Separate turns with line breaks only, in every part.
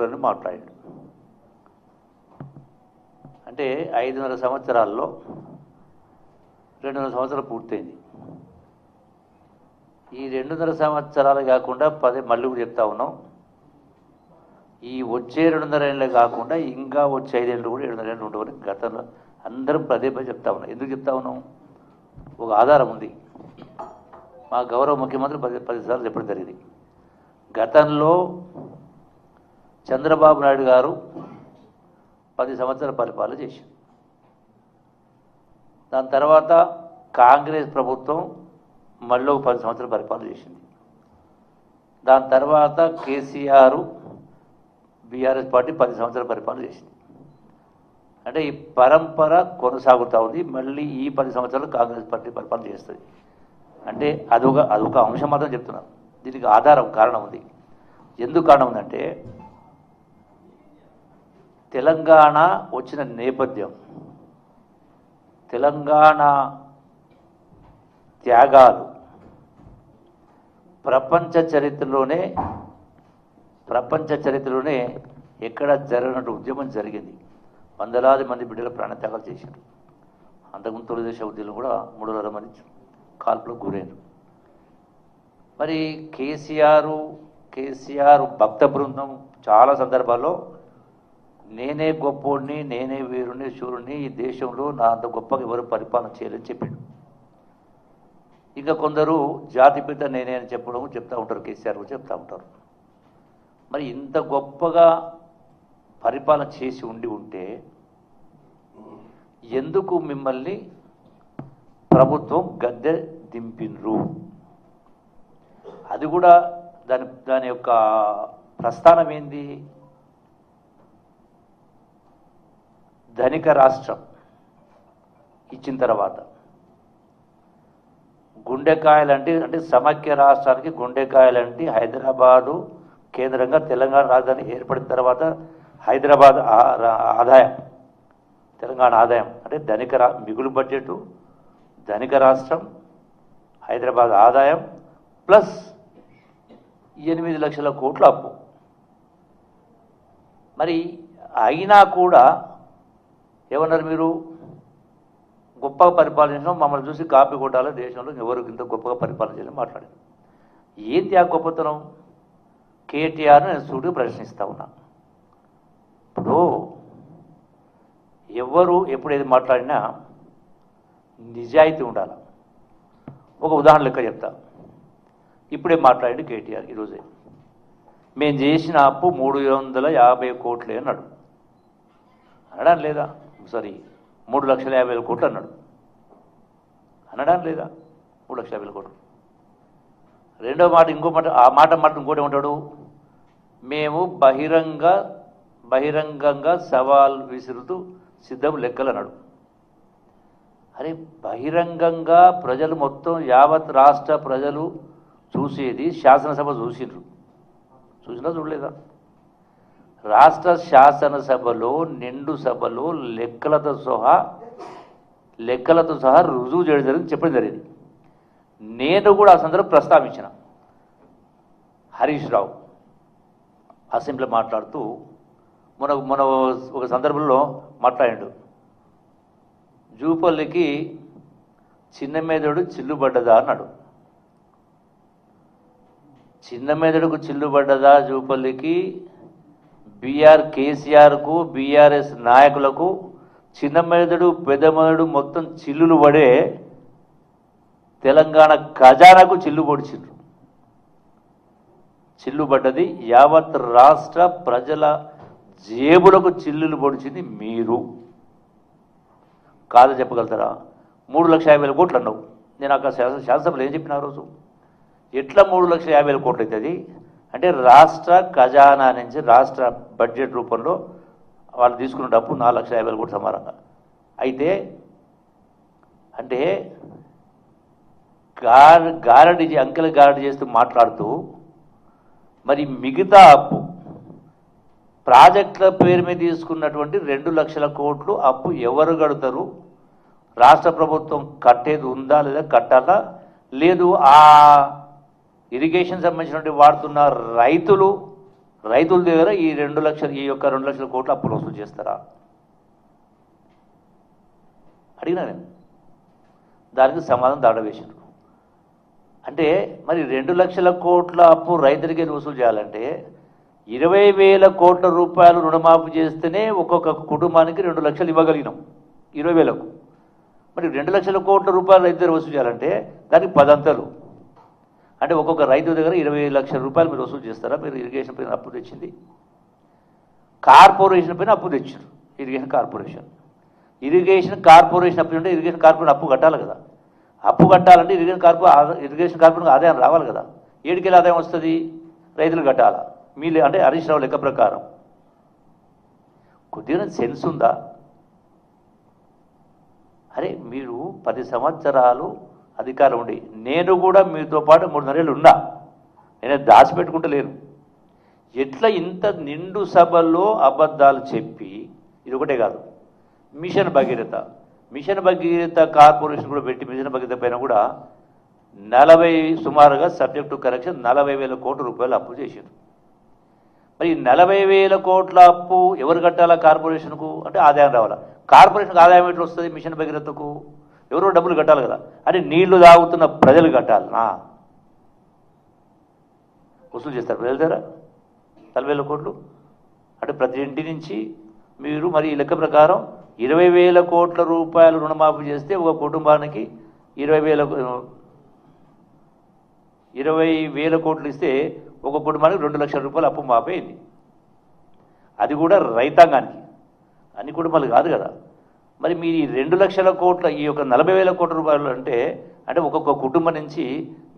అని మాట్లాడాడు. అంటే 5.5 సంవత్సరాల్లో 2.5 సంవత్సరాలు పూర్తయింది. ఈ 2.5 సంవత్సరాలు కాకుండా మళ్ళీ కూడా చెప్తా ఉన్నాం, ఈ వచ్చే 2.5 ఏళ్ళు కాకుండా ఇంకా వచ్చే 5 ఏళ్ళు కూడా 7.5 ఏళ్ళు ఉండవని గతంలో అందరం పదే చెప్తా ఉన్నాం. ఎందుకు చెప్తా ఉన్నాం? ఒక ఆధారం ఉంది. మా గౌరవ ముఖ్యమంత్రి 10 సార్లు చెప్పడం జరిగింది. గతంలో చంద్రబాబు నాయుడు గారు 10 సంవత్సరాల పరిపాలన చేశారు. దాని తర్వాత కాంగ్రెస్ ప్రభుత్వం మళ్ళీ 10 సంవత్సరాల పరిపాలన చేసింది. దాని తర్వాత కేసీఆర్ బీఆర్ఎస్ పార్టీ 10 సంవత్సరాల పరిపాలన చేసింది. అంటే ఈ పరంపర కొనసాగుతూ ఉంది. మళ్ళీ ఈ 10 సంవత్సరాలు కాంగ్రెస్ పార్టీ పరిపాలన చేస్తుంది. అంటే అదొక అంశం మాత్రం చెప్తున్నాను. దీనికి ఆధారం కారణం ఉంది. ఎందుకు కారణం ఉందంటే తెలంగాణ వచ్చిన నేపథ్యం, తెలంగాణ త్యాగాలు ప్రపంచ చరిత్రలోనే ఎక్కడ జరగనట్టు ఉద్యమం జరిగింది. వందలాది మంది బిడ్డల ప్రాణత్యాగాలు చేశారు. అంతకుముందు తెలుగుదేశం ఉద్యమం కూడా 300 మంది కాల్పులకు గురైనారు. మరి కేసీఆర్ భక్త బృందం చాలా సందర్భాల్లో నేనే గొప్పోడిని, నేనే వీరుని, శూరుని, ఈ దేశంలో నా అంత గొప్పగా ఎవరు పరిపాలన చేయలేని చెప్పాడు. ఇంకా కొందరు జాతిపిత నేనే అని చెప్తూ ఉంటారు. కేసీఆర్ కూడా చెప్తూ ఉంటారు. మరి ఇంత గొప్పగా పరిపాలన చేసి ఉంటే ఎందుకు మిమ్మల్ని ప్రభుత్వం గద్దె దింపినరు? అది కూడా దాని యొక్క ప్రస్థానం ఏంది? ధనిక రాష్ట్రం ఇచ్చిన తర్వాత అంటే సమైక్య రాష్ట్రానికి గుండెకాయలంటే హైదరాబాదు కేంద్రంగా తెలంగాణ రాజధాని ఏర్పడిన తర్వాత హైదరాబాద్ ఆదాయం, తెలంగాణ ఆదాయం అంటే మిగులు బడ్జెట్, ధనిక రాష్ట్రం, హైదరాబాద్ ఆదాయం ప్లస్ 8 లక్షల కోట్ల అప్పు. మరి అయినా కూడా ఏమన్నారు? మీరు గొప్పగా పరిపాలించడం, మమ్మల్ని చూసి కాపీ కొట్టాలి, దేశంలో ఎవరికి ఇంత గొప్పగా పరిపాలన చేయాలని మాట్లాడారు. ఏంటి ఆ గొప్పతనం? కేటీఆర్ను నేను సూటిగా ప్రశ్నిస్తా ఉన్నా. ఇప్పుడు ఎవరు ఎప్పుడు ఏది మాట్లాడినా నిజాయితీ ఉండాలి. ఒక ఉదాహరణ లెక్క చెప్తా. ఇప్పుడే మాట్లాడి కేటీఆర్ ఈరోజే మేము చేసిన అప్పు 350 కోట్లే అన్నాడు. అనడం లేదా? సారీ, 3,50,000 కోట్లు అన్నాడు. అనడం లేదా? 3,50,000 కోట్లు. రెండో మాట, ఆ మాట ఇంకోటి ఏమంటాడు? మేము బహిరంగంగా సవాల్ విసురుతూ సిద్ధం లెక్కలు అన్నాడు. అరే, బహిరంగంగా ప్రజలు మొత్తం యావత్ రాష్ట్ర ప్రజలు చూసేది శాసనసభ చూసినా చూడలేదా? రాష్ట్ర శాసనసభలో నిండు సభలో లెక్కలతో సహా రుజువు చేయడం జరిగింది, చెప్పడం జరిగింది. నేను కూడా ఆ సందర్భం ప్రస్తావించిన. హరీష్ రావు అసెంబ్లీ మాట్లాడుతూ మన ఒక సందర్భంలో మాట్లాడాడు. జూపల్లికి చిన్న మెదడు చిల్లుబడ్డదా అన్నాడు. చిన్న మెదడుకు చిల్లుబడ్డదా జూపల్లికి? కేసీఆర్కు బీఆర్ఎస్ నాయకులకు చిన్న మెదడు పెద్ద మెదడు మొత్తం చిల్లులు పడే తెలంగాణ ఖజానాకు చిల్లుబడ్డది. యావత్ రాష్ట్ర ప్రజల జేబులకు చిల్లులు పొడిచింది మీరు. కాదు చెప్పగలుగుతారా? 3,50,000 కోట్లు అన్నావు. నేను అక్కడ శాసనసభలో ఏం చెప్పిన ఆ రోజు? ఎట్లా 3,50,000 కోట్లు అవుతుంది అంటే రాష్ట్ర ఖజానా నుంచి రాష్ట్ర బడ్జెట్ రూపంలో వాళ్ళు తీసుకున్న డబ్బు 4,50,000 కోట్లు సమానంగా అయితే. అంటే అంకెలు గారడి చేస్తూ మాట్లాడుతూ మరి మిగతా అప్పు ప్రాజెక్టుల పేరు మీద తీసుకున్నటువంటి 2 లక్షల కోట్లు అప్పు ఎవరు కడతారు? రాష్ట్ర ప్రభుత్వం కట్టేది ఉందా లేదా? కట్టాలా? లేదు ఆ ఇరిగేషన్ సంబంధించినటువంటి వాడుతున్న రైతుల దగ్గర ఈ 2 లక్షలు ఈ యొక్క 2 లక్షల కోట్ల అప్పులు వసూలు చేస్తారా అడిగినా నేను. దానికి సమాధానం దాడవేశారు. అంటే మరి 2 లక్షల కోట్ల అప్పు రైతులకే వసూలు చేయాలంటే 20,000 కోట్ల రూపాయలు రుణమాఫీ చేస్తేనే ఒక్కొక్క కుటుంబానికి 2 లక్షలు ఇవ్వగలిగినాం 20,000కు. మరి 2 లక్షల కోట్ల రూపాయలు రైతు దగ్గర వసూలు చేయాలంటే దానికి 10 అంతలు. అంటే ఒక్కొక్క రైతు దగ్గర 20 లక్షల రూపాయలు మీరు వసూలు చేస్తారా? మీరు ఇరిగేషన్ పైన అప్పు తెచ్చింది, కార్పొరేషన్ పైన అప్పు తెచ్చారు. ఇరిగేషన్ కార్పొరేషన్ అప్పు ఉంటే ఇరిగేషన్ కార్పొరేషన్ అప్పు కట్టాలి కదా. అప్పు కట్టాలంటే ఇరిగేషన్ కార్పొరేషన్ ఆదాయం రావాలి కదా. ఏడుకెళ్ళి ఆదాయం వస్తుంది? రైతులు కట్టాలా. మీ అంటే హరీష్ రావు లెక్క ప్రకారం కొద్దిగా సెన్స్ ఉందా? అరే మీరు 10 సంవత్సరాలు అధికారం ఉండి, నేను కూడా మీతో పాటు 3.5 ఏళ్ళు ఉన్నా, నేనే దాచిపెట్టుకుంటలేను. ఎట్లా ఇంత నిండు సభల్లో అబద్ధాలు చెప్పి, ఇది ఒకటే కాదు, మిషన్ భగీరథ కార్పొరేషన్ కూడా పెట్టి మిషన్ భగీరథ పైన కూడా సుమారుగా సబ్జెక్ట్ టు కరెక్షన్ 40,000 కోట్ల రూపాయలు అప్పు చేశారు. మరి 40,000 కోట్ల అప్పు ఎవరు కట్టాలా? కార్పొరేషన్కు. అంటే ఆదాయం రావాలా. కార్పొరేషన్కి ఆదాయం ఎట్లా వస్తుంది? మిషన్ భగీరథకు ఎవరో డబ్బులు కట్టాలి కదా. అంటే నీళ్లు తాగుతున్న ప్రజలు కట్టాలనా? వసూలు చేస్తారు ప్రజల దగ్గర 40,000 కోట్లు. అంటే ప్రతి ఇంటి నుంచి మీరు మరి ఈ లెక్క ప్రకారం 20,000 కోట్ల రూపాయలు రుణమాఫీ చేస్తే ఒక కుటుంబానికి 20,000 కోట్లు ఇస్తే ఒక కుటుంబానికి 2 లక్షల రూపాయలు అప్పు మాపేయింది. అది కూడా రైతాంగానికి, అన్ని కుటుంబాలు కాదు కదా. మరి మీ 2 లక్షల కోట్ల ఈ యొక్క 40,000 కోట్ల రూపాయలు అంటే ఒక్కొక్క కుటుంబం నుంచి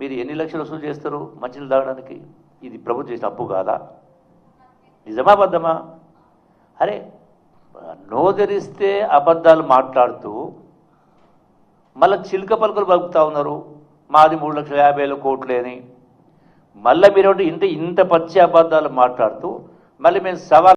మీరు ఎన్ని లక్షలు వసూలు చేస్తారు మంచినీళ్ళు తాగడానికి? ఇది ప్రభుత్వం చేసిన అప్పు కాదా? నిజమా అబద్ధమా? అరే నోదరిస్తే అబద్ధాలు మాట్లాడుతూ మళ్ళీ చిలుక పలుకులు పలుకుతూ ఉన్నారు. మాది 3,50,000 కోట్లే అని. మళ్ళీ మీరు ఇంత పచ్చి అబద్ధాలు మాట్లాడుతూ మళ్ళీ మేము సవాల్